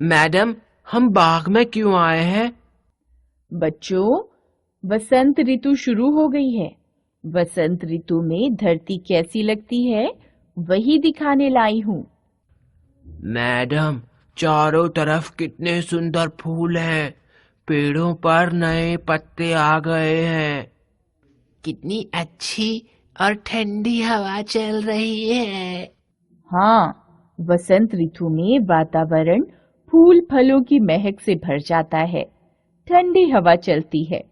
Madam, हम बाग में क्यों आए हैं? बच्चों, वसंत ऋतु शुरू हो गई है। वसंत ऋतु में धरती कैसी लगती है वही दिखाने लाई हूँ। मैडम, चारों तरफ कितने सुंदर फूल हैं। पेड़ों पर नए पत्ते आ गए हैं। कितनी अच्छी और ठंडी हवा चल रही है। हाँ, वसंत ऋतु में वातावरण फूल फलों की महक से भर जाता है। ठंडी हवा चलती है।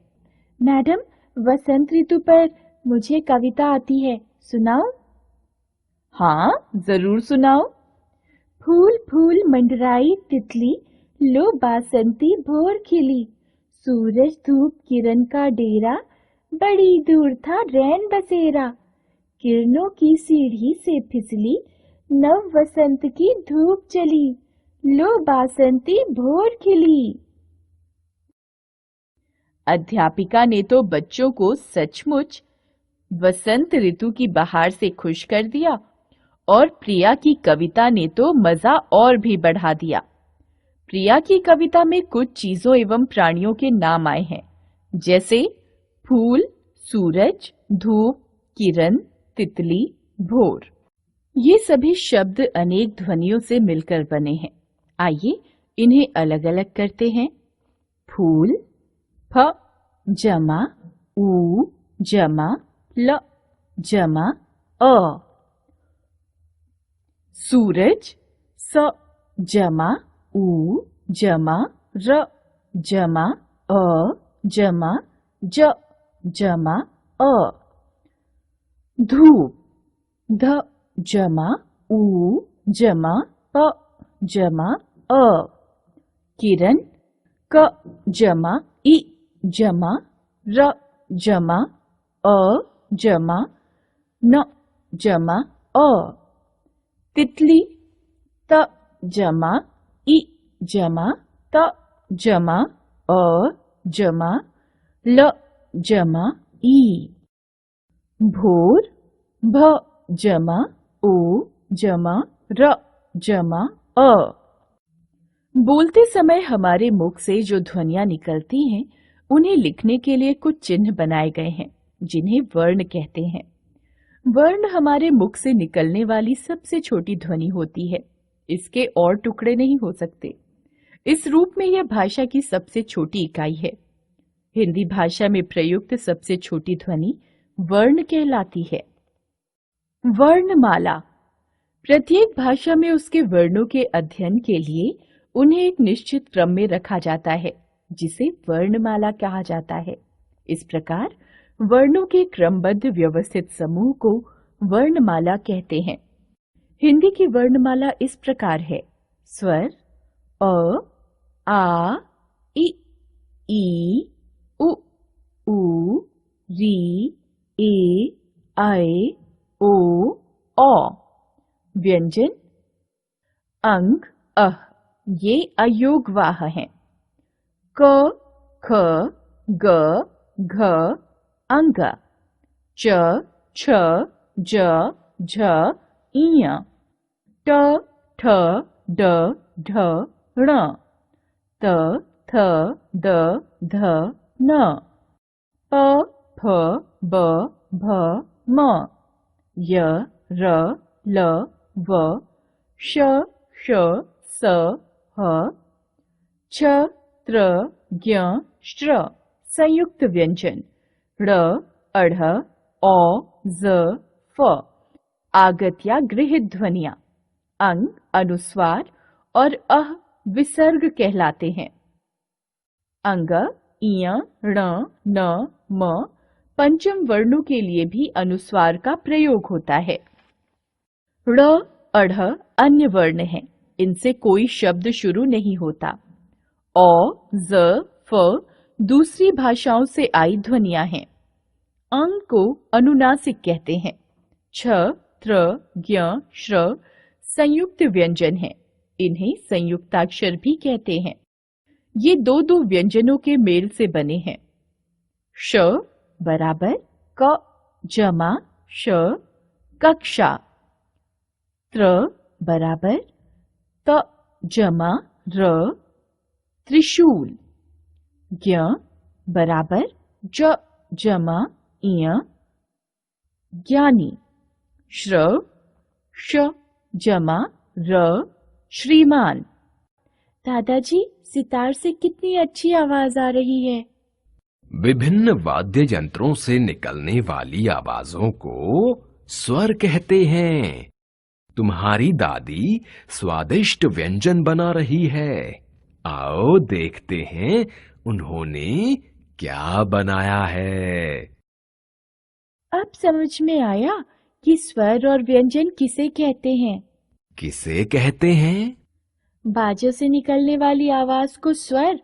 मैडम, वसंत ऋतु पर मुझे कविता आती है, सुनाओ? हाँ, जरूर सुनाओ। फूल फूल मंडराई तितली, लो बासंती भोर खिली। सूरज धूप किरण का डेरा, बड़ी दूर था रैन बसेरा। किरणों की सीढ़ी से फिसली, नव वसंत की धूप चली। लो बासंती भोर खिली। अध्यापिका ने तो बच्चों को सचमुच वसंत ऋतु की बहार से खुश कर दिया और प्रिया की कविता ने तो मजा और भी बढ़ा दिया। प्रिया की कविता में कुछ चीजों एवं प्राणियों के नाम आए हैं, जैसे फूल, सूरज, धूप, किरण, तितली, भोर। ये सभी शब्द अनेक ध्वनियों से मिलकर बने हैं। आइए इन्हें अलग अलग करते हैं। फूल, फ जमा उ जमा ल जमा अ। सूरज, स जमा उ जमा र जमा अ जमा ज जमा अ। धूप, ध जमा उ जमा प जमा अ। किरण, क जमा इ जमा र जमा अ जमा न जमा अ। तितली, त जमा इ जमा त जमा अ जमा ल जमा ई। भोर, भ जमा ओ जमा र जमा अ। बोलते समय हमारे मुख से जो ध्वनियां निकलती हैं, उन्हें लिखने के लिए कुछ चिन्ह बनाए गए हैं, जिन्हें वर्ण कहते हैं। वर्ण हमारे मुख से निकलने वाली सबसे छोटी ध्वनि होती है। इसके और टुकड़े नहीं हो सकते। इस रूप में यह भाषा की सबसे छोटी इकाई है। हिंदी भाषा में प्रयुक्त सबसे छोटी ध्वनि वर्ण कहलाती है। वर्णमाला। प्रत्येक भाषा में उसके वर्णों के अध्ययन के लिए उन्हें एक निश्चित क्रम में रखा जाता है, जिसे वर्णमाला कहा जाता है। इस प्रकार वर्णों के क्रमबद्ध व्यवस्थित समूह को वर्णमाला कहते हैं। हिंदी की वर्णमाला इस प्रकार है: स्वर अ, आ, इ, ई, उ, ऊ, री, ए, ऐ, ओ, औ। व्यंजन अंग, अह, ये अयोगवाह हैं। क, ख, ग, घ, अंग। च, छ, ज, झ, इय। ट, ठ, ड, ढ, ण। त, थ, द, ध, न। प, फ, ब, भ, म। य, र, ल, व, श, ष, स, ह। छ, त्र, ज्ञ, श्र। संयुक्त व्यंजन ड़, अढ़, औ, ज, फ। आगत या गृहीत ध्वनियां अंग, अनुस्वार और अह विसर्ग कहलाते हैं। अंग, इय, ण, न, म। पंचम वर्णों के लिए भी अनुस्वार का प्रयोग होता है। ड़, अढ़ अन्य वर्ण हैं। इनसे कोई शब्द शुरू नहीं होता। औ, ज, फ दूसरी भाषाओं से आई ध्वनियां हैं। अंग को अनुनासिक कहते हैं। छ, त्र, ज्ञ, श्र संयुक्त व्यंजन हैं। इन्हें संयुक्ताक्षर भी कहते हैं। ये दो दो व्यंजनों के मेल से बने हैं। श बराबर क जमा श, कक्षा। त्र बराबर त जमा र त्रिशूल। ज्ञ बराबर ज जमा इय ज्ञानी। श्रव श जमा र श्रीमान। दादाजी, सितार से कितनी अच्छी आवाज आ रही है। विभिन्न वाद्य यंत्रों से निकलने वाली आवाजों को स्वर कहते हैं। तुम्हारी दादी स्वादिष्ट व्यंजन बना रही है। आओ देखते हैं उन्होंने क्या बनाया है। अब समझ में आया कि स्वर और व्यंजन किसे कहते हैं। किसे कहते हैं? बाजों से निकलने वाली आवाज को स्वर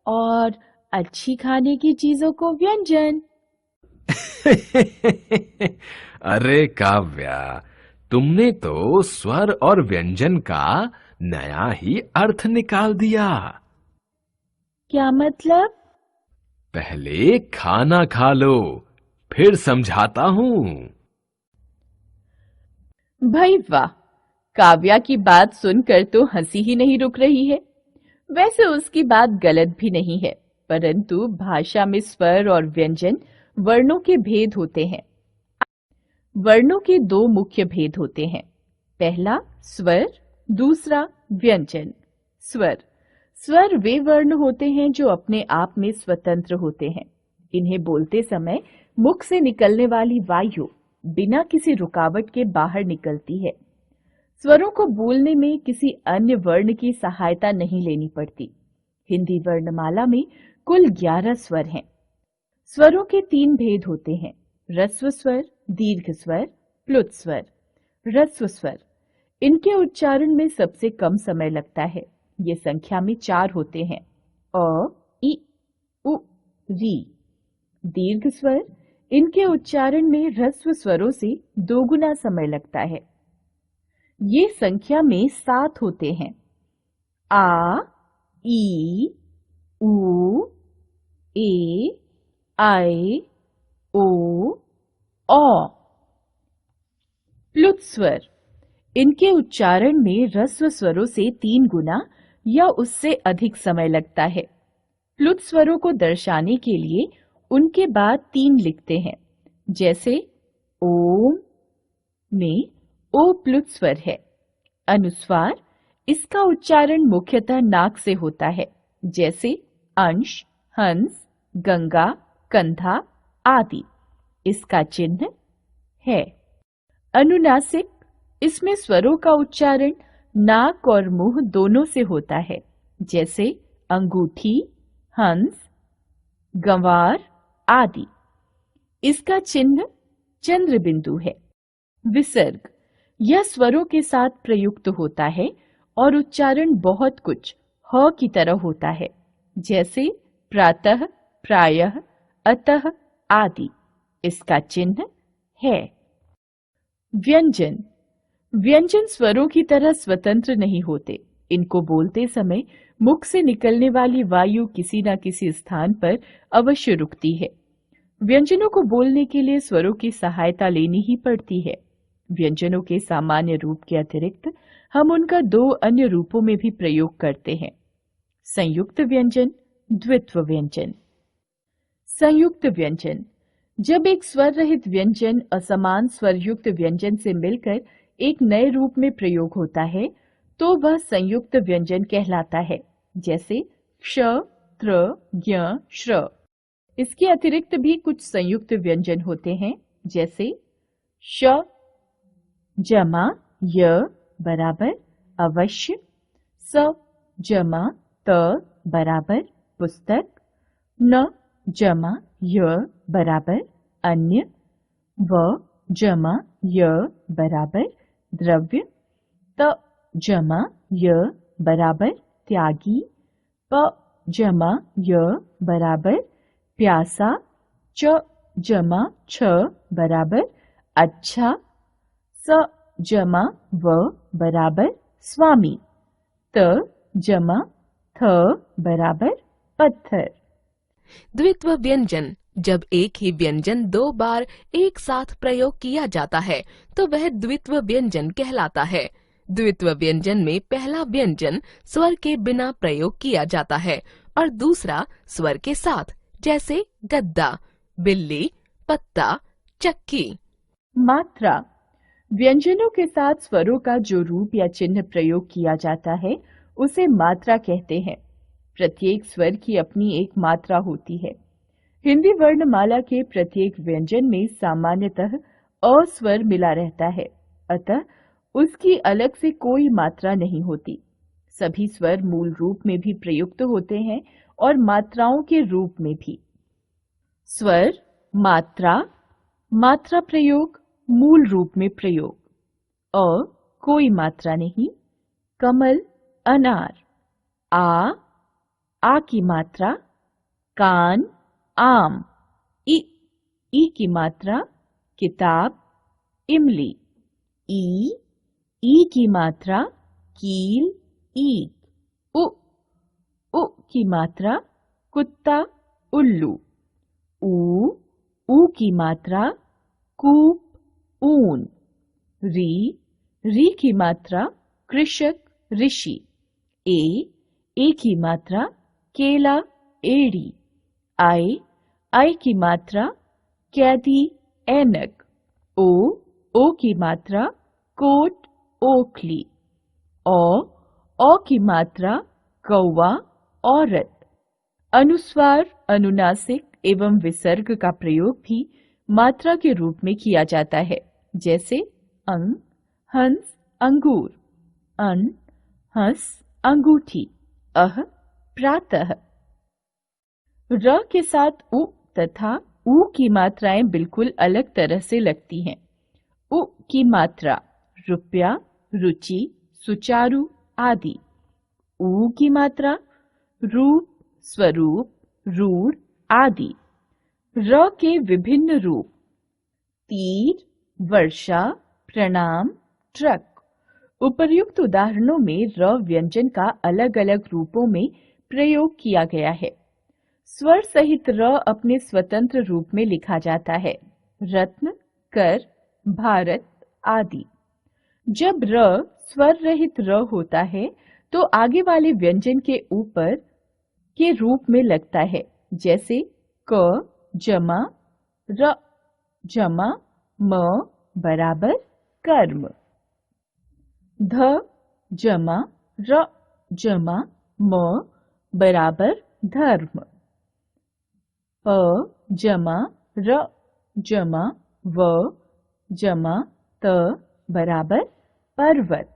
और अच्छी खाने की चीजों को व्यंजन। अरे काव्या, तुमने तो स्वर और व्यंजन का नया ही अर्थ निकाल दिया। क्या मतलब? पहले खाना खा लो, फिर समझाता हूँ। भाई वाह, काव्या की बात सुनकर तो हंसी ही नहीं रुक रही है। वैसे उसकी बात गलत भी नहीं है, परंतु भाषा में स्वर और व्यंजन वर्णों के भेद होते हैं। वर्णों के दो मुख्य भेद होते हैं। पहला स्वर, दूसरा व्यंजन। स्वर वे वर्ण होते हैं जो अपने आप में स्वतंत्र होते हैं। इन्हें बोलते समय मुख से निकलने वाली वायु बिना किसी रुकावट के बाहर निकलती है। स्वरों को बोलने में किसी अन्य वर्ण की सहायता नहीं लेनी पड़ती। हिंदी वर्णमाला में कुल 11 स्वर हैं। स्वरों के 3 भेद होते हैं: ह्रस्व स्वर, दीर्घ स्वर, प्लुत स्वर। ह्रस्व स्वर, इनके उच्चारण में सबसे कम समय लगता है। ये संख्या में 4 होते हैं: अ, इ, उ, री। दीर्घ स्वर, इनके उच्चारण में ह्रस्व स्वरों से 2 गुना समय लगता है। ये संख्या में 7 होते हैं: आ, ई, उ, ए, आई, ओ, औ। प्लुत स्वर, इनके उच्चारण में ह्रस्व स्वरों से 3 गुना या उससे अधिक समय लगता है। प्लुत स्वरों को दर्शाने के लिए उनके बाद 3 लिखते हैं। जैसे ओम में ओ प्लुत स्वर है। अनुस्वार, इसका उच्चारण मुख्यतः नाक से होता है। जैसे अंश, हंस, गंगा, कंधा आदि। इसका चिन्ह है। अनुनासिक, इसमें स्वरों का उच्चारण नाक और मुंह दोनों से होता है। जैसे अंगूठी, हंस, गंवार आदि। इसका चिन्ह चंद्र बिंदु है। विसर्ग, यह स्वरों के साथ प्रयुक्त होता है और उच्चारण बहुत कुछ ह की तरह होता है। जैसे प्रातः, प्रायः, अतः आदि। इसका चिन्ह है। व्यंजन स्वरों की तरह स्वतंत्र नहीं होते। इनको बोलते समय मुख से निकलने वाली वायु किसी न किसी स्थान पर अवश्य रुकती है। व्यंजनों को बोलने के लिए स्वरों की सहायता लेनी ही पड़ती है। व्यंजनों के सामान्य रूप के अतिरिक्त हम उनका 2 अन्य रूपों में भी प्रयोग करते हैं: संयुक्त व्यंजन, द्वित्व व्यंजन। संयुक्त व्यंजन, जब एक स्वर रहित व्यंजन असमान स्वरयुक्त व्यंजन से मिलकर एक नए रूप में प्रयोग होता है तो वह संयुक्त व्यंजन कहलाता है। जैसे क्ष, त्र, ज्ञ, श्र। इसके अतिरिक्त भी कुछ संयुक्त व्यंजन होते हैं। जैसे श जमा य बराबर अवश्य, स जमा त बराबर पुस्तक, न जमा य बराबर अन्य, व जमा य बराबर द्रव्य, त जमा य बराबर त्यागी, प जमा य बराबर प्यासा, च जमा छ बराबर अच्छा, स जमा व बराबर स्वामी, त जमा थ बराबर पत्थर। द्वित्व व्यंजन, जब एक ही व्यंजन 2 बार एक साथ प्रयोग किया जाता है तो वह द्वित्व व्यंजन कहलाता है। द्वित्व व्यंजन में पहला व्यंजन स्वर के बिना प्रयोग किया जाता है और दूसरा स्वर के साथ, जैसे गद्दा, बिल्ली, पत्ता, चक्की। मात्रा। व्यंजनों के साथ स्वरों का जो रूप या चिन्ह प्रयोग किया जाता है उसे मात्रा कहते हैं। प्रत्येक स्वर की अपनी एक मात्रा होती है। हिंदी वर्णमाला के प्रत्येक व्यंजन में सामान्यतः अ स्वर मिला रहता है, अतः उसकी अलग से कोई मात्रा नहीं होती। सभी स्वर मूल रूप में भी प्रयुक्त होते हैं और मात्राओं के रूप में भी। स्वर, मात्रा, मात्रा प्रयोग, मूल रूप में प्रयोग। अ कोई मात्रा नहीं, कमल, अनार। आ की मात्रा, कान, आम। ई की मात्रा, किताब, इमली। ई की मात्रा, कील, ईख। उ की मात्रा, कुत्ता, उल्लू। ऊ की मात्रा, कूप, ऊन। री की मात्रा, कृषक, ऋषि। ए की मात्रा, केला, एड़ी। आई की मात्रा, कैदी, ऐनक। ओ की मात्रा, कोट, ओखली। ओ की मात्रा, कौवा, औरत। अनुस्वार, अनुनासिक एवं विसर्ग का प्रयोग भी मात्रा के रूप में किया जाता है, जैसे अंग, हंस, अंगूर। अन, हंस, अंगूठी। प्रातः। र के साथ उ तथा ऊ की मात्राएं बिल्कुल अलग तरह से लगती हैं। उ की मात्रा, रुपया, रुचि, सुचारू आदि। ऊ की मात्रा, रूप, स्वरूप, रूढ़ आदि। र के विभिन्न रूप, तीर, वर्षा, प्रणाम, ट्रक। उपर्युक्त उदाहरणों में र व्यंजन का अलग अलग रूपों में प्रयोग किया गया है। स्वर सहित र अपने स्वतंत्र रूप में लिखा जाता है, रत्न, कर, भारत आदि। जब र स्वर रहित र होता है तो आगे वाले व्यंजन के ऊपर के रूप में लगता है, जैसे क जमा र जमा म बराबर कर्म। ध जमा र जमा म बराबर धर्म। प जमा र जमा व जमा त बराबर पर्वत।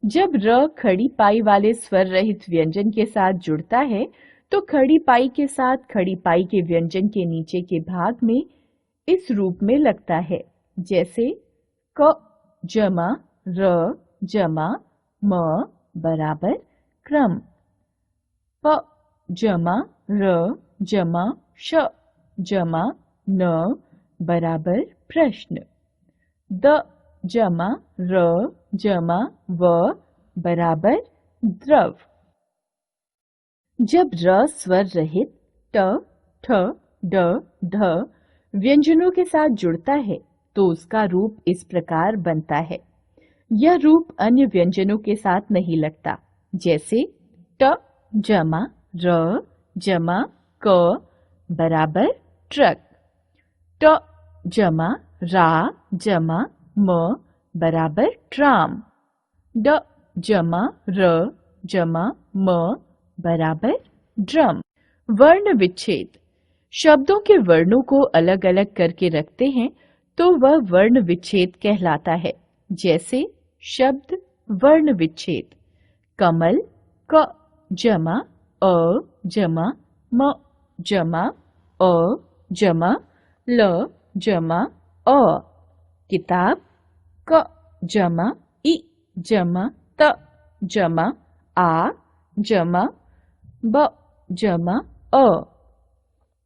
जब र खड़ी पाई वाले स्वर रहित व्यंजन के साथ जुड़ता है तो खड़ी पाई के साथ खड़ी पाई के व्यंजन के नीचे के भाग में इस रूप में लगता है, जैसे क जमा र जमा म बराबर क्रम। प जमा र जमा श जमा न बराबर प्रश्न। द जमा र जमा व बराबर द्रव। जब र स्वर रहित ट, ठ, ड, ढ व्यंजनों के साथ जुड़ता है तो उसका रूप इस प्रकार बनता है। यह रूप अन्य व्यंजनों के साथ नहीं लगता, जैसे ट जमा र जमा क बराबर ट्रक। ट जमा रा जमा म बराबर ट्राम। ड जमा र जमा म बराबर ड्रम। वर्ण विच्छेद। शब्दों के वर्णों को अलग अलग करके रखते हैं तो वह वर्ण विच्छेद कहलाता है, जैसे शब्द वर्ण विच्छेद। कमल क जमा अ जमा म जमा अ जमा ल जमा अ। किताब क जमा इ जमा त जमा आ जमा ब जमा अ।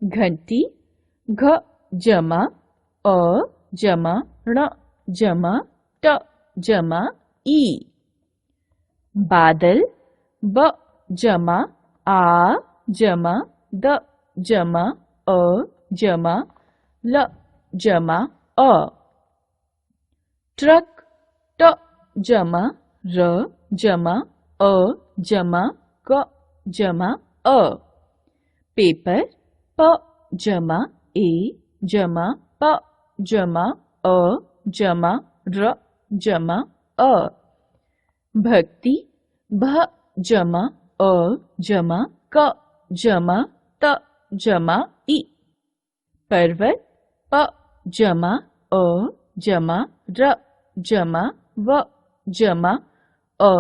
घंटी घ जमा अ जमा ण जमा ट जमा ई। बादल ब जमा आ जमा द जमा अ जमा ल जमा अ। ट्रक ट जमा र जमा अ जमा क जमा अ। पेपर प जमा ए जमा प जमा अ जमा र जमा अ। भक्ति भ जमा अ जमा क जमा त जमा इ। पर्वत प जमा अ जमा र जमा व जमा अ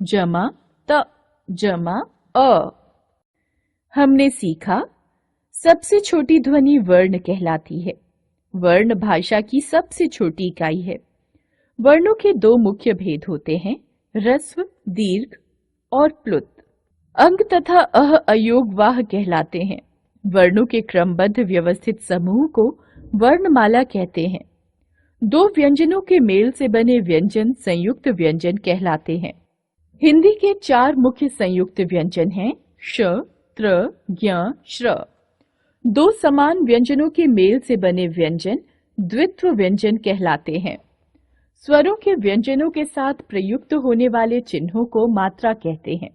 जमा त जमा अ। हमने सीखा, सबसे छोटी ध्वनि वर्ण कहलाती है। वर्ण भाषा की सबसे छोटी इकाई है। वर्णों के दो मुख्य भेद होते हैं, ह्रस्व, दीर्घ और प्लुत। अंग तथा अह अयोगवाह कहलाते हैं। वर्णों के क्रमबद्ध व्यवस्थित समूह को वर्णमाला कहते हैं। दो व्यंजनों के मेल से बने व्यंजन संयुक्त व्यंजन कहलाते हैं। हिंदी के 4 मुख्य संयुक्त व्यंजन हैं श, त्र, ज्ञ, श्र। दो समान व्यंजनों के मेल से बने व्यंजन द्वित्व व्यंजन कहलाते हैं। स्वरों के व्यंजनों के साथ प्रयुक्त होने वाले चिन्हों को मात्रा कहते हैं।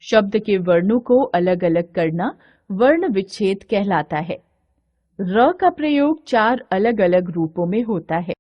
शब्द के वर्णों को अलग अलग करना वर्ण विच्छेद कहलाता है। र का प्रयोग 4 अलग अलग रूपों में होता है।